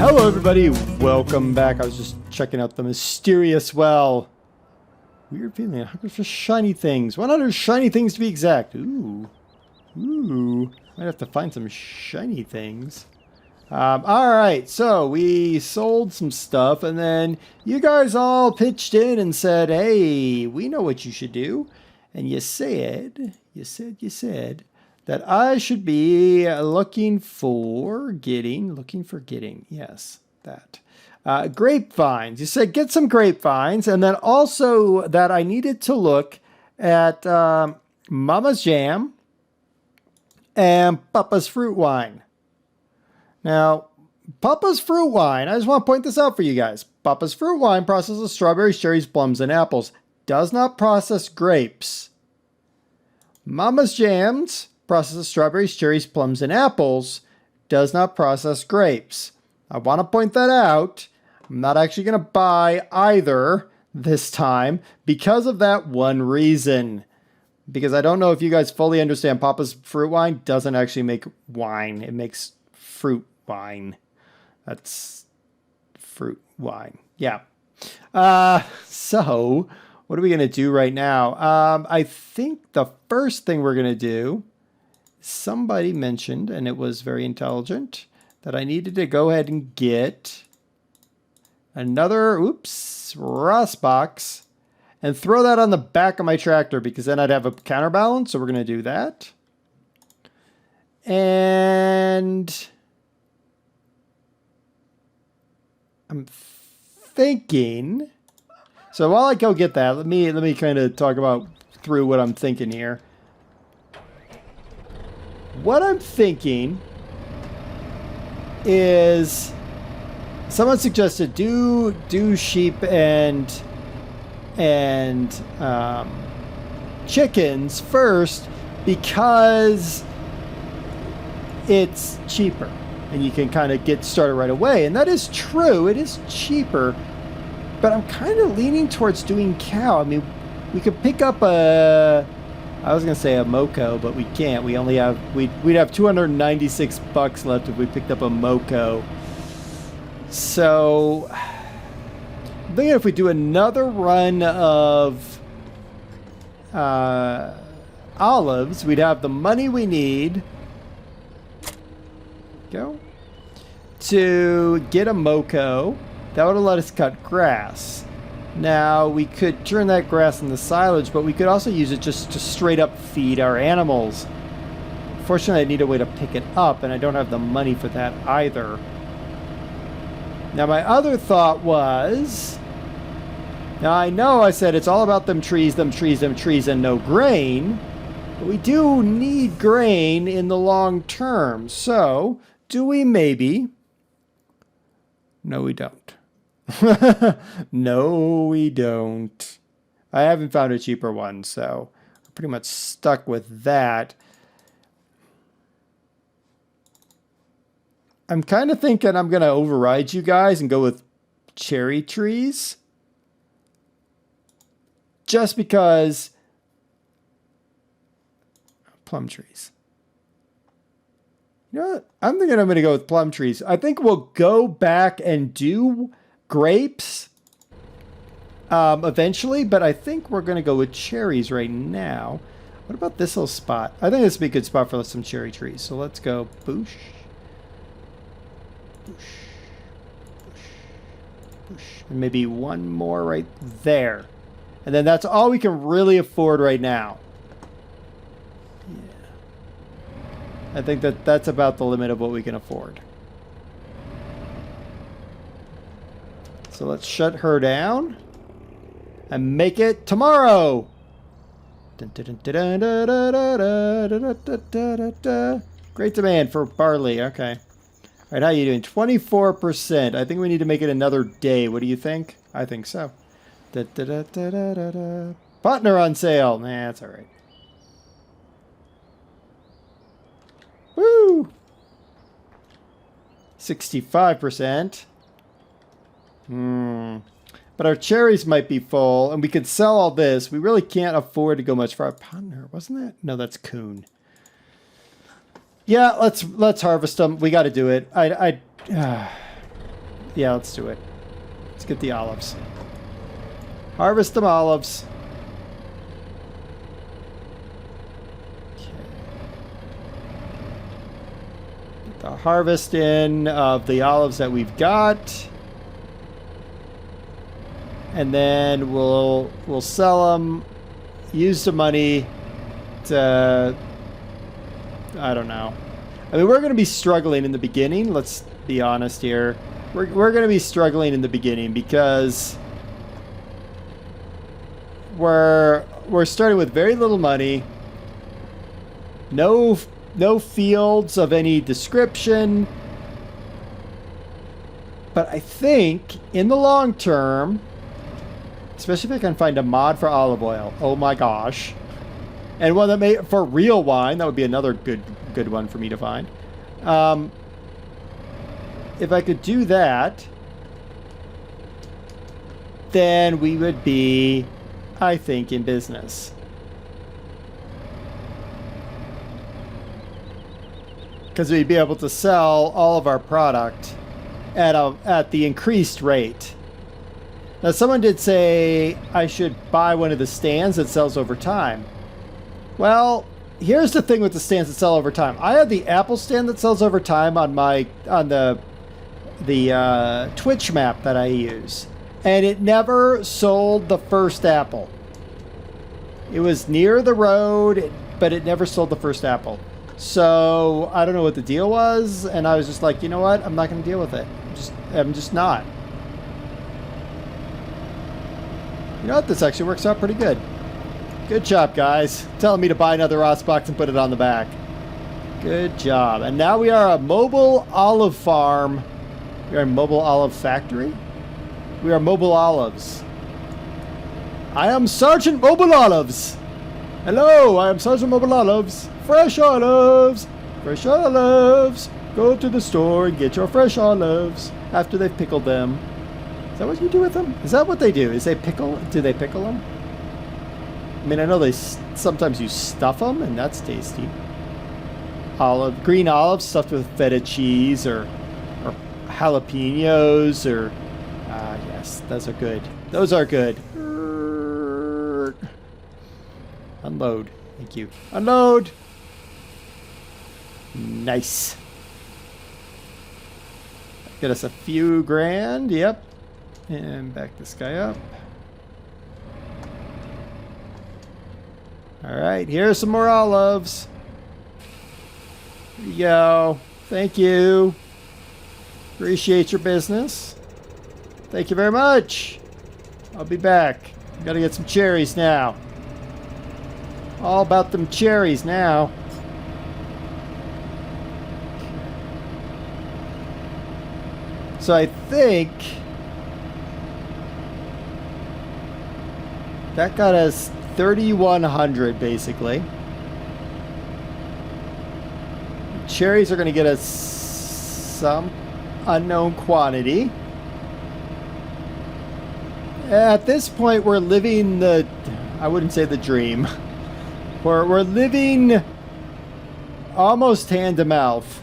Hello everybody, welcome back. I was just checking out the mysterious well. Weird feeling, 100 for shiny things. 100 shiny things to be exact. Ooh. Might have to find some shiny things. Alright, so we sold some stuff and then you guys all pitched in and said, hey, we know what you should do. And you said that I should be looking for getting, yes, that. Grapevines. You said get some grapevines, and then also that I needed to look at Mama's Jam and Papa's Fruit Wine. Now, Papa's Fruit Wine, I just want to point this out for you guys. Papa's Fruit Wine processes strawberries, cherries, plums, and apples. Does not process grapes. Mama's Jams processes strawberries, cherries, plums, and apples. Does not process grapes. I want to point that out. I'm not actually going to buy either this time because of that one reason. Because I don't know if you guys fully understand, Papa's Fruit Wine doesn't actually make wine. It makes fruit wine. That's fruit wine. Yeah. So what are we going to do right now? I think the first thing we're going to do, somebody mentioned, and it was very intelligent, that I needed to go ahead and get another, Ross box and throw that on the back of my tractor because then I'd have a counterbalance. So we're going to do that. And I'm thinking, so while I go get that, let me kind of talk about through what I'm thinking here. What I'm thinking is, someone suggested do sheep and chickens first because it's cheaper and you can kind of get started right away. And that is true. It is cheaper, but I'm kind of leaning towards doing cow. I mean, we could pick up I was going to say a Moco, but we can't. We only have, we'd have $296 left if we picked up a Moco. So I'm thinking if we do another run of olives, we'd have the money we need to get a Moco. That would have let us cut grass. Now, we could turn that grass into silage, but we could also use it just to straight up feed our animals. Fortunately, I need a way to pick it up, and I don't have the money for that either. Now, my other thought was, now I know I said it's all about them trees, and no grain, but we do need grain in the long term. So, do we maybe? No, we don't. No, we don't. I haven't found a cheaper one, so I'm pretty much stuck with that. I'm kind of thinking I'm going to override you guys and go with cherry trees. Just because plum trees. You know what? I'm thinking I'm going to go with plum trees. I think we'll go back and do grapes eventually, but I think we're going to go with cherries right now. What about this little spot? I think this would be a good spot for some cherry trees. So let's go boosh, boosh, boosh, boosh. And maybe one more right there. And then that's all we can really afford right now. I think that's about the limit of what we can afford. So let's shut her down and make it tomorrow. Great demand for barley. Okay. All right, how are you doing? 24%. I think we need to make it another day. What do you think? I think so. Partner on sale. Nah, that's all right. Woo! 65%. But our cherries might be full, and we could sell all this. We really can't afford to go much for our partner, wasn't that? No, that's coon. Yeah, let's harvest them. We got to do it. Yeah, let's do it. Let's get the olives. Harvest them olives. Okay. Get the harvest in of the olives that we've got. And then we'll sell them, use the money to, I don't know. I mean, we're going to be struggling in the beginning. Let's be honest here. We're going to be struggling in the beginning because we're starting with very little money. No fields of any description. But I think in the long term, especially if I can find a mod for olive oil. Oh my gosh. And one that may, for real wine, that would be another good one for me to find. If I could do that, then we would be, I think, in business. Because we'd be able to sell all of our product at the increased rate. Now, someone did say I should buy one of the stands that sells over time. Well, here's the thing with the stands that sell over time. I have the Apple stand that sells over time on the Twitch map that I use, and it never sold the first apple. It was near the road, but it never sold the first apple. So I don't know what the deal was, and I was just like, you know what? I'm not going to deal with it. I'm just not. You know what? This actually works out pretty good. Good job, guys. Telling me to buy another Rossbox and put it on the back. Good job. And now we are a mobile olive farm. We are a mobile olive factory. We are mobile olives. I am Sergeant Mobile Olives. Hello, I am Sergeant Mobile Olives. Fresh olives. Fresh olives. Go to the store and get your fresh olives after they've pickled them. Is that what you do with them? Is that what they do? Is they pickle? Do they pickle them? I mean, I know they sometimes you stuff them, and that's tasty. Green olives stuffed with feta cheese or jalapenos or yes, those are good. Those are good. Unload. Thank you. Unload. Nice. Get us a few grand. Yep. And back this guy up. Alright, here's some more olives. Here you go. Thank you. Appreciate your business. Thank you very much. I'll be back. Gotta get some cherries now. All about them cherries now. So I think that got us 3,100 basically. Cherries are going to get us some unknown quantity. At this point, we're living the, I wouldn't say the dream. We're living almost hand to mouth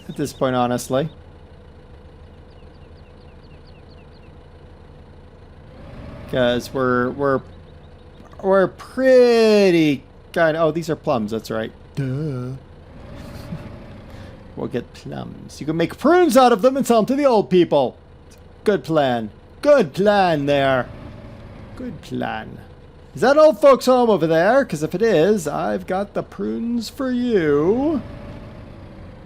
at this point, honestly. Because we're pretty kind of, oh, these are plums, that's right. Duh. We'll get plums. You can make prunes out of them and sell them to the old people. Good plan. Good plan there. Good plan. Is that old folks home over there? Because if it is, I've got the prunes for you.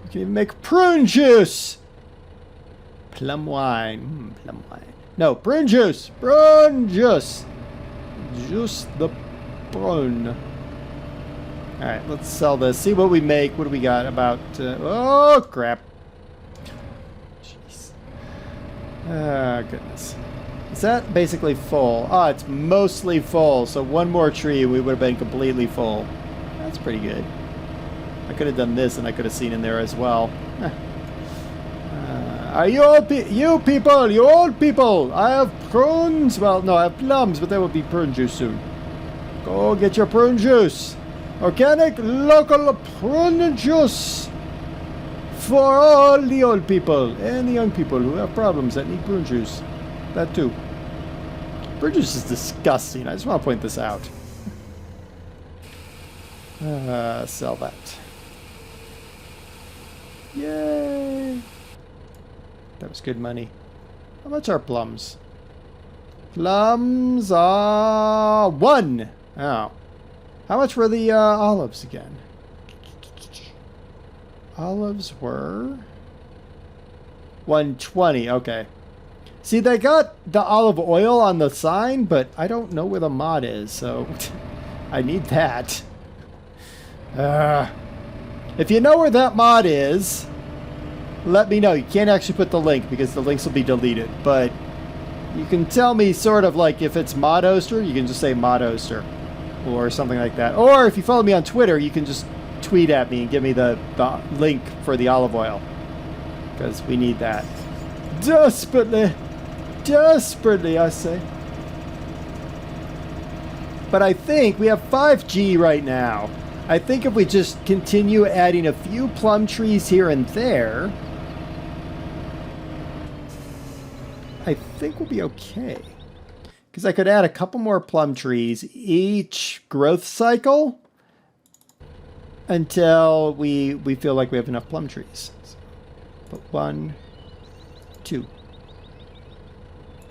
You can even make prune juice. Plum wine. Plum wine. No, prune juice. Prune juice. Juice the prune. Alright, let's sell this. See what we make. What do we got? About... oh, crap. Jeez. Ah, goodness. Is that basically full? Oh, it's mostly full. So one more tree and we would have been completely full. That's pretty good. I could have done this and I could have seen in there as well. Are you old you old people? I have prunes. Well, no, I have plums, but there will be prune juice soon. Go get your prune juice. Organic, local prune juice. for all the old people and the young people who have problems that need prune juice. That too. Prune juice is disgusting. I just want to point this out. Sell that. Yay! That was good money. How much are plums? Plums are 1. Oh. How much were the olives again? Olives were 120. Okay. See, they got the olive oil on the sign, but I don't know where the mod is, so I need that. If you know where that mod is, let me know. You can't actually put the link because the links will be deleted, but you can tell me sort of like if it's mod hoster, you can just say mod hoster or something like that. Or if you follow me on Twitter, you can just tweet at me and give me the link for the olive oil because we need that desperately. Desperately, I say. But I think we have 5G right now. I think if we just continue adding a few plum trees here and there, I think we'll be okay. Because I could add a couple more plum trees each growth cycle until we feel like we have enough plum trees. So, but 1, 2,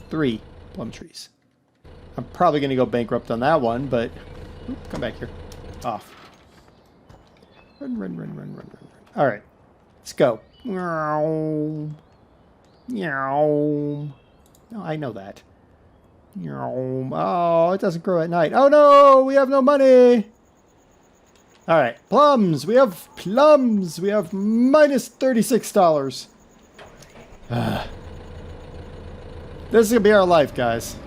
3 plum trees. I'm probably going to go bankrupt on that one, but come back here. Off. Run, run, run, run, run, run, run. All right, let's go. Meow. Meow. No, I know that. Meow. Oh, it doesn't grow at night. Oh no, we have no money. All right, plums. We have plums. We have minus $36. This is going to be our life, guys.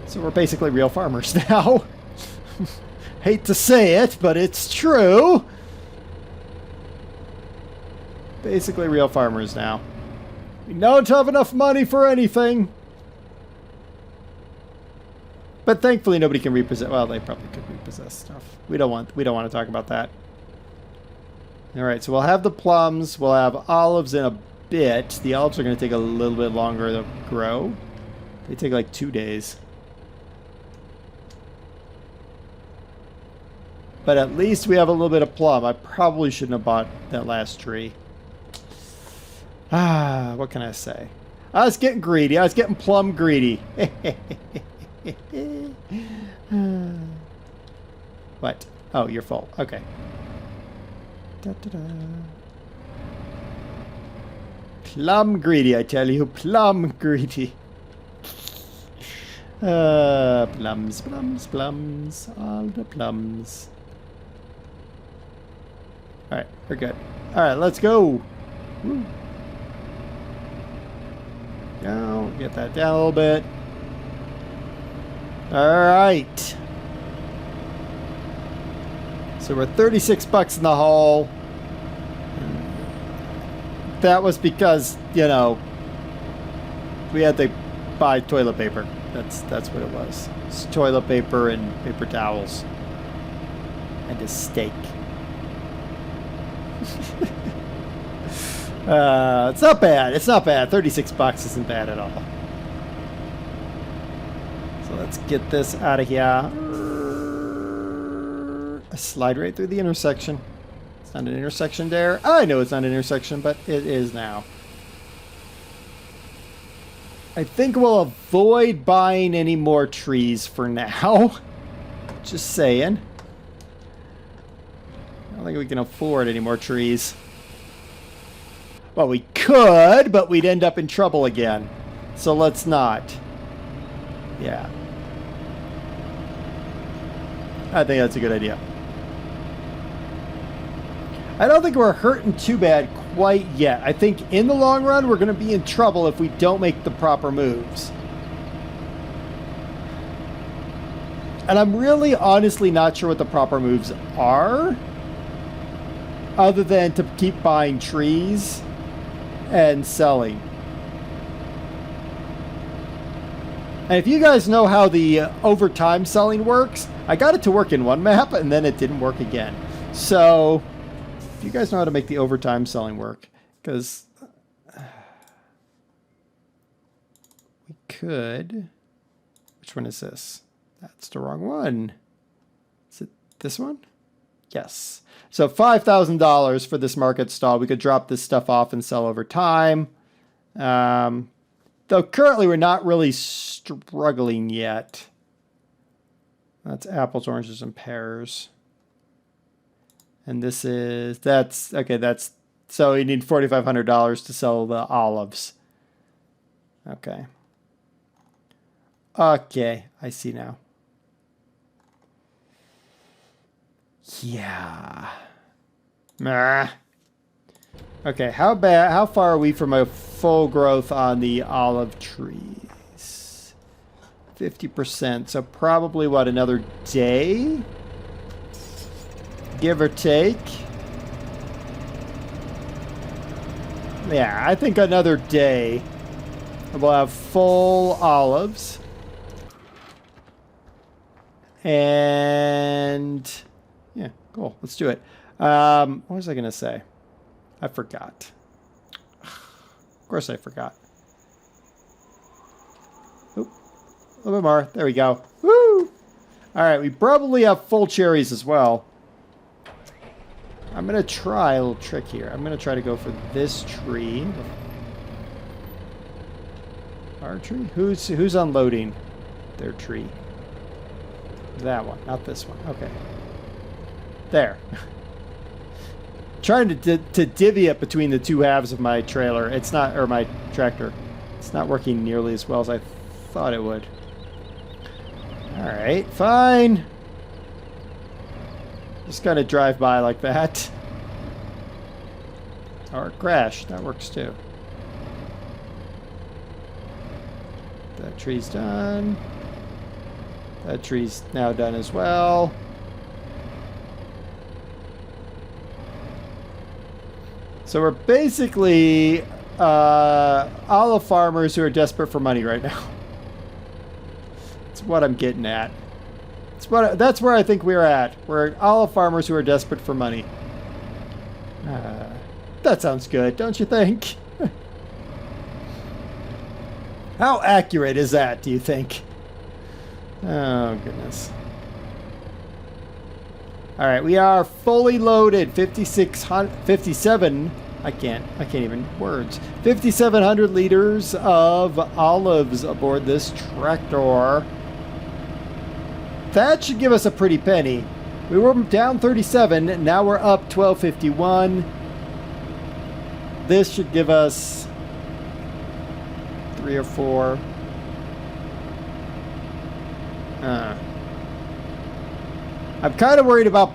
So we're basically real farmers now. Hate to say it, but it's true. Basically real farmers now. We don't have enough money for anything. But thankfully nobody can repossess. Well, they probably could repossess stuff. We don't want to talk about that. All right, so we'll have the plums. We'll have olives in a bit. The olives are going to take a little bit longer to grow. They take like 2 days. But at least we have a little bit of plum. I probably shouldn't have bought that last tree. What can I say? I was getting greedy. I was getting plum greedy. What? Oh, you're full. Okay. Da, da, da. Plum greedy, I tell you. Plum greedy. Plums, plums, plums. All the plums. Alright, we're good. Alright, let's go. Woo. Down, get that down a little bit. Alright. So we're 36 bucks in the hole. That was because, you know, we had to buy toilet paper. That's what it was. It's toilet paper and paper towels. And a steak. It's not bad. It's not bad. 36 bucks isn't bad at all. So let's get this out of here. I slide right through the intersection. It's not an intersection there. I know it's not an intersection, but it is now. I think we'll avoid buying any more trees for now. Just saying. I don't think we can afford any more trees. Well, we could, but we'd end up in trouble again. So let's not. Yeah. I think that's a good idea. I don't think we're hurting too bad quite yet. I think in the long run, we're going to be in trouble if we don't make the proper moves. And I'm really honestly not sure what the proper moves are. Other than to keep buying trees and selling. And if you guys know how the overtime selling works, I got it to work in one map and then it didn't work again. So If you guys know how to make the overtime selling work, because we could. Which one is this? That's the wrong one. Is it this one? Yes. So $5,000 for this market stall. We could drop this stuff off and sell over time. Though currently we're not really struggling yet. That's apples, oranges, and pears. And this is, so you need $4,500 to sell the olives. Okay. Okay, I see now. Yeah. Okay, how far are we from a full growth on the olive trees? 50%, so probably what, another day? Give or take. Yeah, I think another day. We'll have full olives. And yeah, cool. Let's do it. What was I going to say? I forgot. Of course I forgot. Oop. A little bit more. There we go. Woo! All right, we probably have full cherries as well. I'm going to try a little trick here. I'm going to try to go for this tree. Our tree? Who's unloading their tree? That one, not this one. Okay. There. Trying to divvy it between the two halves of my trailer. It's not, or my tractor. It's not working nearly as well as I thought it would. Alright, fine. Just gotta drive by like that. Or crash. That works too. That tree's done. That tree's now done as well. So we're basically olive farmers who are desperate for money right now. That's what I'm getting at. That's where I think we're at. We're olive farmers who are desperate for money. That sounds good, don't you think? How accurate is that, do you think? Oh, goodness. All right, we are fully loaded. 57. I can't even words. 5,700 liters of olives aboard this tractor. That should give us a pretty penny. We were down 37. Now we're up 1251. This should give us 3 or 4. I'm kind of worried about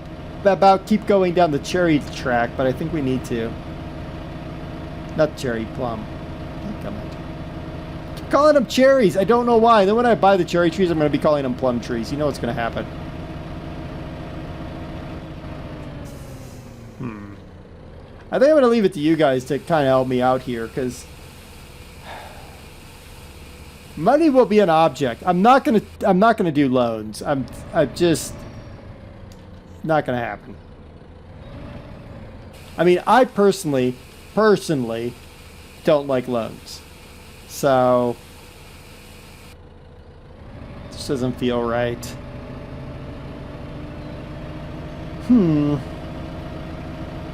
keep going down the cherry track, but I think we need to. Not cherry, plum. Keep calling them cherries. I don't know why. Then when I buy the cherry trees, I'm going to be calling them plum trees. You know what's going to happen. I think I'm going to leave it to you guys to kind of help me out here, because money will be an object. I'm not gonna do loans. I'm just not gonna happen. I mean, I personally don't like loans. So this doesn't feel right.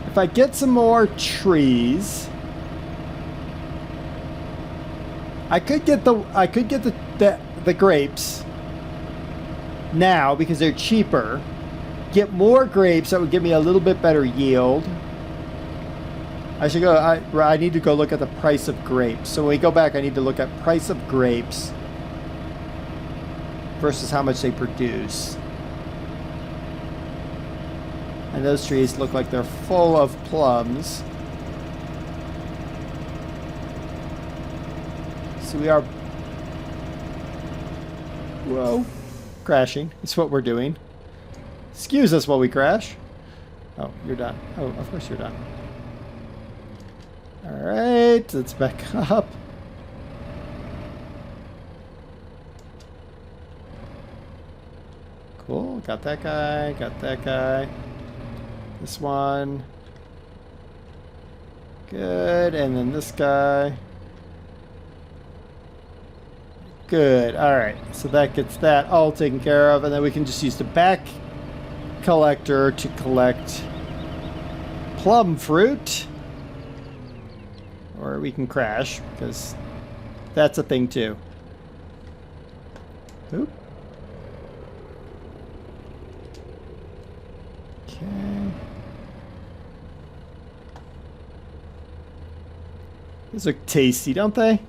If I get some more trees, I could get the grapes now because they're cheaper. Get more grapes that would give me a little bit better yield. I should go. I need to go look at the price of grapes. So when we go back, I need to look at price of grapes versus how much they produce. And those trees look like they're full of plums. So we are, whoa, crashing. It's what we're doing. Excuse us while we crash. Oh, you're done. Oh, of course you're done. All right, let's back up. Cool, got that guy, got that guy. This one. Good. And then this guy. Good. All right. So that gets that all taken care of. And then we can just use the back collector to collect plum fruit. Or we can crash, because that's a thing too. Oop. Okay. These look tasty, don't they?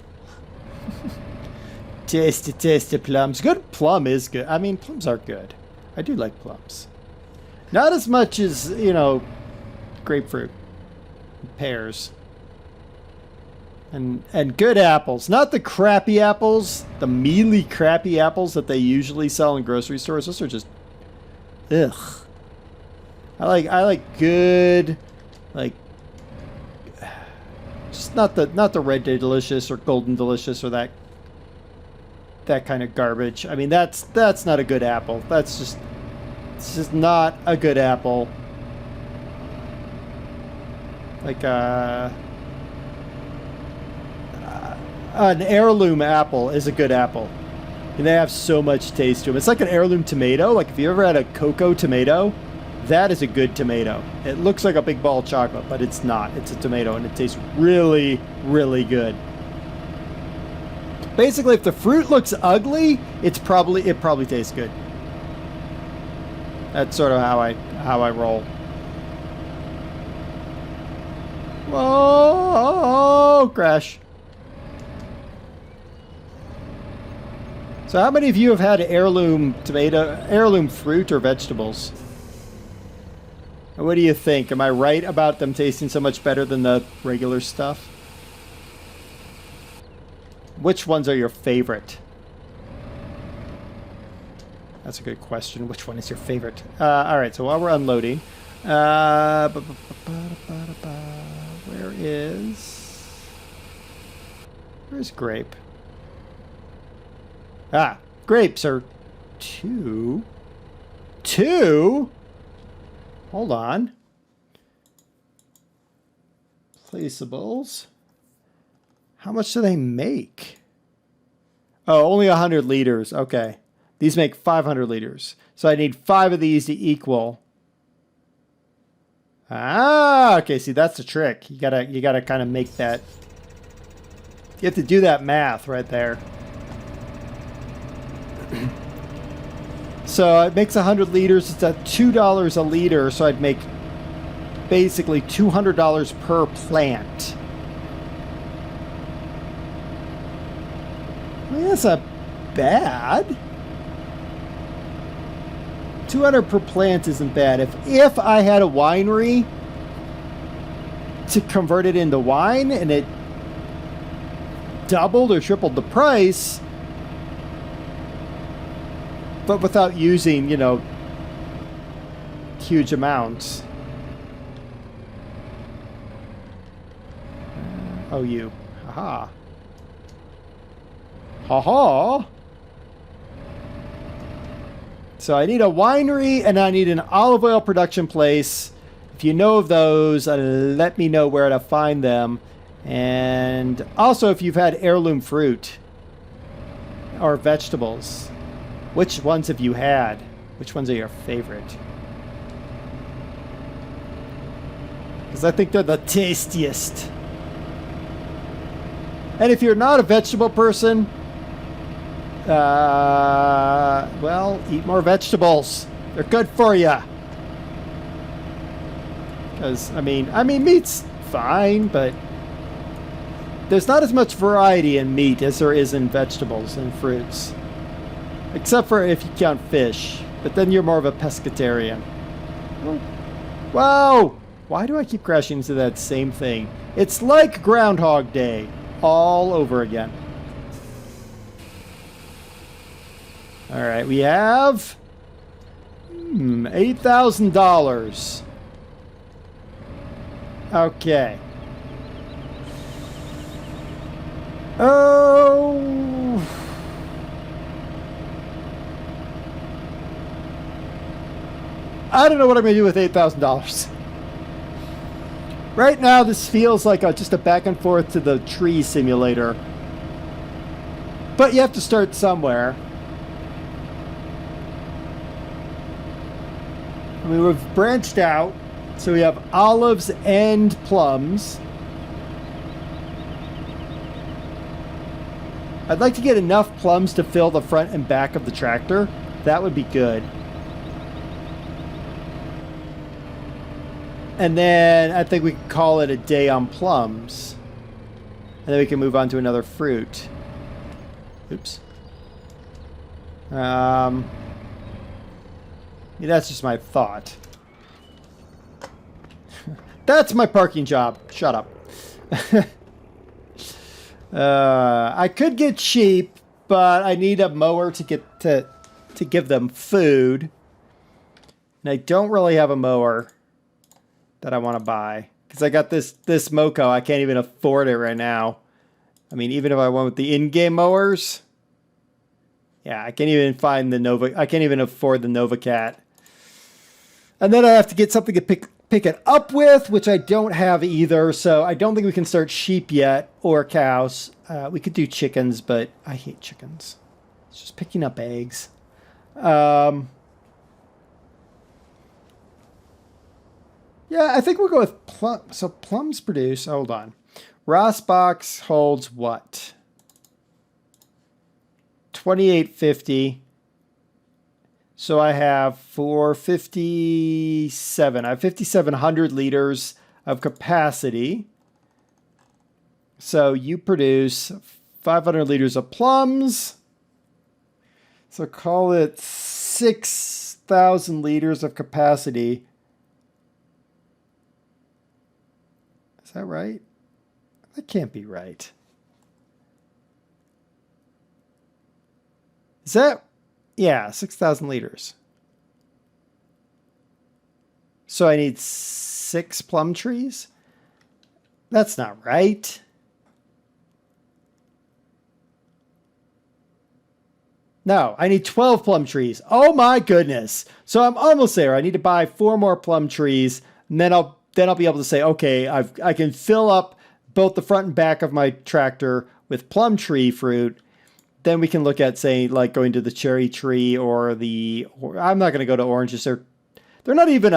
Tasty, tasty plums. Good plum is good. I mean, plums are good. I do like plums. Not as much as, you know, grapefruit, pears, and good apples. Not the crappy apples, the mealy crappy apples that they usually sell in grocery stores. Those are just, ugh. I like good, like, just not the Red Delicious or Golden Delicious or that kind of garbage. I mean, that's not a good apple. It's just not a good apple. Like an heirloom apple is a good apple. And they have so much taste to them. It's like an heirloom tomato. Like if you ever had a cocoa tomato, that is a good tomato. It looks like a big ball of chocolate, but it's not. It's a tomato, and it tastes really, really good. Basically, if the fruit looks ugly, it probably tastes good. That's sort of how I roll. Whoa! Crash. So, how many of you have had heirloom fruit or vegetables? What do you think? Am I right about them tasting so much better than the regular stuff? Which ones are your favorite? That's a good question. Which one is your favorite? Alright, so while we're unloading... where is... Where's grape? Ah, grapes are 2... 2? Hold on. Placeables. How much do they make? Oh, only 100 liters. Okay. These make 500 liters. So I need 5 of these to equal. Ah, okay. See, that's the trick. You gotta kind of make that. You have to do that math right there. So it makes 100 liters. It's at $2 a liter. So I'd make basically $200 per plant. I mean, that's not bad. 200 per plant isn't bad. If I had a winery to convert it into wine and it doubled or tripled the price, but without using, you know, huge amounts. Oh, you. Haha. Ha-ha. So I need a winery and I need an olive oil production place. If you know of those, let me know where to find them. And also if you've had heirloom fruit or vegetables, which ones have you had? Which ones are your favorite? Because I think they're the tastiest. And if you're not a vegetable person, well, eat more vegetables. They're good for you. Because, I mean, meat's fine, but there's not as much variety in meat as there is in vegetables and fruits. Except for if you count fish. But then you're more of a pescatarian. Whoa! Why do I keep crashing into that same thing? It's like Groundhog Day all over again. Alright, we have $8,000. Okay. Oh. I don't know what I'm going to do with $8,000. Right now, this feels like just a back and forth to the tree simulator. But you have to start somewhere. I mean, we've branched out. So we have olives and plums. I'd like to get enough plums to fill the front and back of the tractor. That would be good. And then I think we can call it a day on plums. And then we can move on to another fruit. Oops. Yeah, that's just my thought. That's my parking job. Shut up. I could get sheep, but I need a mower to get to give them food. And I don't really have a mower that I want to buy because I got this Moco. I can't even afford it right now. I mean, even if I went with the in-game mowers, yeah, I can't even find the Nova. I can't even afford the Nova Cat. And then I have to get something to pick it up with, which I don't have either. So I don't think we can start sheep yet or cows. We could do chickens, but I hate chickens. It's just picking up eggs. Yeah, I think we'll go with plum. So plums produce. Hold on. Ross box holds what? 2850. So I have 457. I have 5,700 liters of capacity. So you produce 500 liters of plums. So call it 6,000 liters of capacity. Is that right? That can't be right. Is that? Yeah, 6,000 liters. So I need 6 plum trees? That's not right. No, I need 12 plum trees. Oh my goodness. So I'm almost there. I need to buy 4 more plum trees, and then I'll be able to say, okay, I can fill up both the front and back of my tractor with plum tree fruit. Then we can look at, say, like going to the cherry tree or I'm not going to go to oranges. They're not even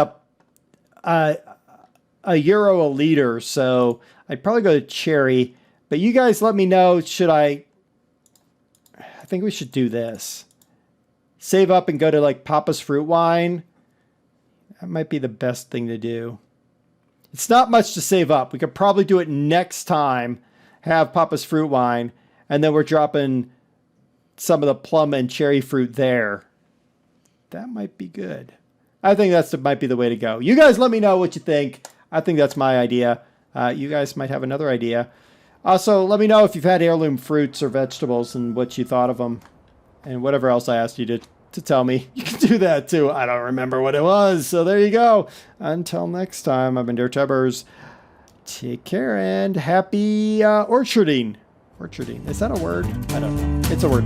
a euro a liter, so I'd probably go to cherry. But you guys let me know, I think we should do this. Save up and go to like Papa's Fruit Wine. That might be the best thing to do. It's not much to save up. We could probably do it next time, have Papa's Fruit Wine, and then we're dropping some of the plum and cherry fruit there. That might be good. I think might be the way to go. You guys let me know what you think. I think that's my idea. You guys might have another idea. Also, let me know if you've had heirloom fruits or vegetables and what you thought of them. And whatever else I asked you to tell me. You can do that too. I don't remember what it was. So there you go. Until next time, I've been DerTebbers. Take care and happy orcharding. Orcharding. Is that a word? I don't know. It's a word.